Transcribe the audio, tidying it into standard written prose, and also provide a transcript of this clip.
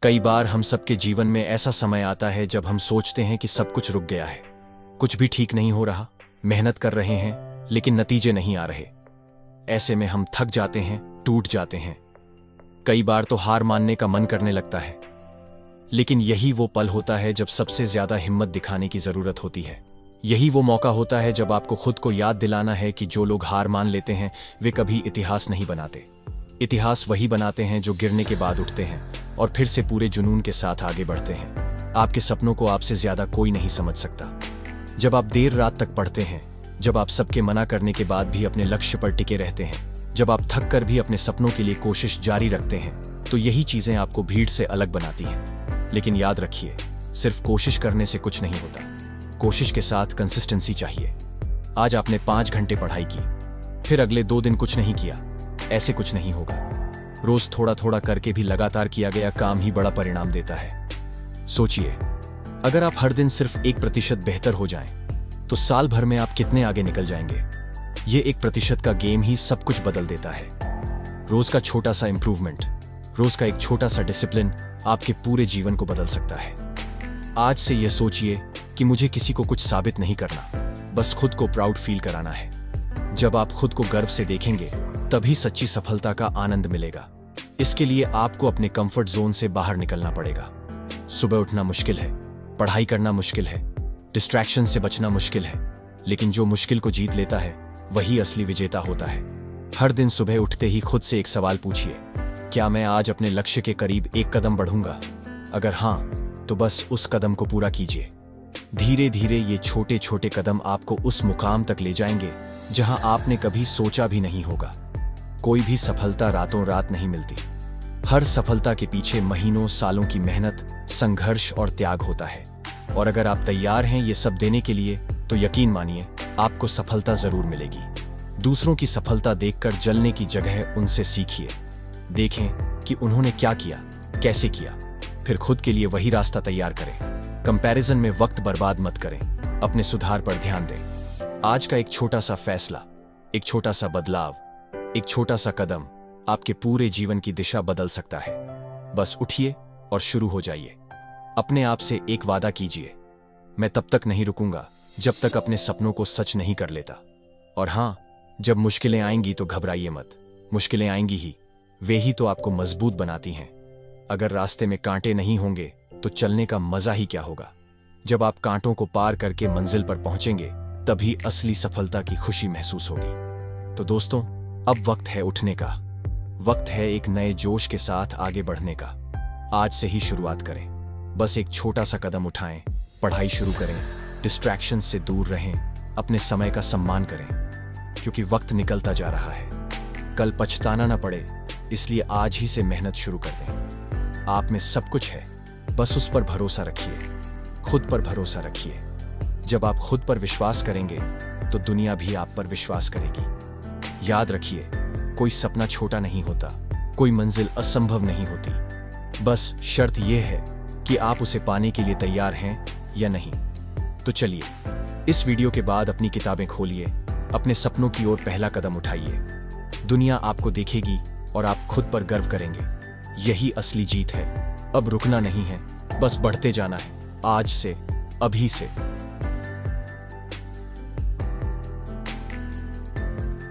कई बार हम सबके जीवन में ऐसा समय आता है जब हम सोचते हैं कि सब कुछ रुक गया है, कुछ भी ठीक नहीं हो रहा, मेहनत कर रहे हैं लेकिन नतीजे नहीं आ रहे। ऐसे में हम थक जाते हैं, टूट जाते हैं। कई बार तो हार मानने का मन करने लगता है। लेकिन यही वो पल होता है जब सबसे ज्यादा हिम्मत दिखाने की जरूरत होती है। यही वो मौका होता है जब आपको खुद को याद दिलाना है कि जो लोग हार मान लेते हैं वे कभी इतिहास नहीं बनाते। इतिहास वही बनाते हैं जो गिरने के बाद उठते हैं और फिर से पूरे जुनून के साथ आगे बढ़ते हैं। आपके सपनों को आपसे ज्यादा कोई नहीं समझ सकता। जब आप देर रात तक पढ़ते हैं, जब आप सबके मना करने के बाद भी अपने लक्ष्य पर टिके रहते हैं, जब आप थक कर भी अपने सपनों के लिए कोशिश जारी रखते हैं, तो यही चीजें आपको भीड़ से अलग बनाती हैं। लेकिन याद रखिए, सिर्फ कोशिश करने से कुछ नहीं होता। कोशिश के साथ कंसिस्टेंसी चाहिए। आज आपने 5 घंटे पढ़ाई की, फिर अगले 2 दिन कुछ नहीं किया, ऐसे कुछ नहीं होगा। रोज थोड़ा थोड़ा करके भी लगातार किया गया काम ही बड़ा परिणाम देता है। सोचिए, अगर आप हर दिन सिर्फ 1% बेहतर हो जाएं, तो साल भर में आप कितने आगे निकल जाएंगे। ये 1% का गेम ही सब कुछ बदल देता है। रोज का छोटा सा इंप्रूवमेंट, रोज का एक छोटा सा डिसिप्लिन आपके पूरे जीवन को बदल सकता है। आज से यह सोचिए कि मुझे किसी को कुछ साबित नहीं करना, बस खुद को प्राउड फील कराना है। जब आप खुद को गर्व से देखेंगे, तभी सच्ची सफलता का आनंद मिलेगा। इसके लिए आपको अपने कंफर्ट जोन से बाहर निकलना पड़ेगा। सुबह उठना मुश्किल है, पढ़ाई करना मुश्किल है, डिस्ट्रैक्शन से बचना मुश्किल है, लेकिन जो मुश्किल को जीत लेता है वही असली विजेता होता है। हर दिन सुबह उठते ही खुद से एक सवाल पूछिए, क्या मैं आज अपने लक्ष्य के करीब 1 कदम बढ़ूंगा? अगर हाँ, तो बस उस कदम को पूरा कीजिए। धीरे धीरे ये छोटे छोटे कदम आपको उस मुकाम तक ले जाएंगे जहां आपने कभी सोचा भी नहीं होगा। कोई भी सफलता रातों रात नहीं मिलती। हर सफलता के पीछे महीनों सालों की मेहनत, संघर्ष और त्याग होता है। और अगर आप तैयार हैं ये सब देने के लिए, तो यकीन मानिए आपको सफलता जरूर मिलेगी। दूसरों की सफलता देखकर जलने की जगह उनसे सीखिए। देखें कि उन्होंने क्या किया, कैसे किया, फिर खुद के लिए वही रास्ता तैयार करें। कंपैरिजन में वक्त बर्बाद मत करें, अपने सुधार पर ध्यान दें। आज का एक छोटा सा फैसला, एक छोटा सा बदलाव, एक छोटा सा कदम आपके पूरे जीवन की दिशा बदल सकता है। बस उठिए और शुरू हो जाइए। अपने आप से एक वादा कीजिए, मैं तब तक नहीं रुकूंगा जब तक अपने सपनों को सच नहीं कर लेता। और हाँ, जब मुश्किलें आएंगी तो घबराइए मत। मुश्किलें आएंगी ही, वे ही तो आपको मजबूत बनाती हैं। अगर रास्ते में कांटे नहीं होंगे तो चलने का मजा ही क्या होगा। जब आप कांटों को पार करके मंजिल पर पहुंचेंगे, तभी असली सफलता की खुशी महसूस होगी। तो दोस्तों, अब वक्त है उठने का। वक्त है एक नए जोश के साथ आगे बढ़ने का। आज से ही शुरुआत करें। बस एक छोटा सा कदम उठाएं, पढ़ाई शुरू करें, डिस्ट्रैक्शन से दूर रहें, अपने समय का सम्मान करें, क्योंकि वक्त निकलता जा रहा है। कल पछताना ना पड़े, इसलिए आज ही से मेहनत शुरू कर दें। आप में सब कुछ है, बस उस पर भरोसा रखिए, खुद पर भरोसा रखिए। जब आप खुद पर विश्वास करेंगे तो दुनिया भी आप पर विश्वास करेगी। याद रखिए, कोई सपना छोटा नहीं होता, कोई मंजिल असंभव नहीं होती। बस शर्त यह है कि आप उसे पाने के लिए तैयार हैं या नहीं। तो चलिए, इस वीडियो के बाद अपनी किताबें खोलिए, अपने सपनों की ओर पहला कदम उठाइए। दुनिया आपको देखेगी और आप खुद पर गर्व करेंगे। यही असली जीत है। अब रुकना नहीं है, बस बढ़ते जाना है। आज से, अभी से।